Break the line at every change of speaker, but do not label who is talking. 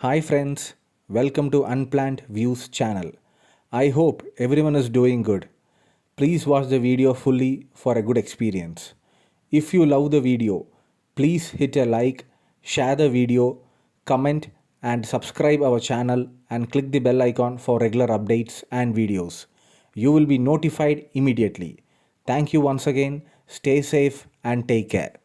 Hi friends, welcome to Unplanned Views channel. I hope everyone is doing good. Please watch the video fully for a good experience. If you love the video, please hit a like, share the video, comment and subscribe our channel and click the bell icon for regular updates and videos. You will be notified immediately. Thank you once again. Stay safe and take care.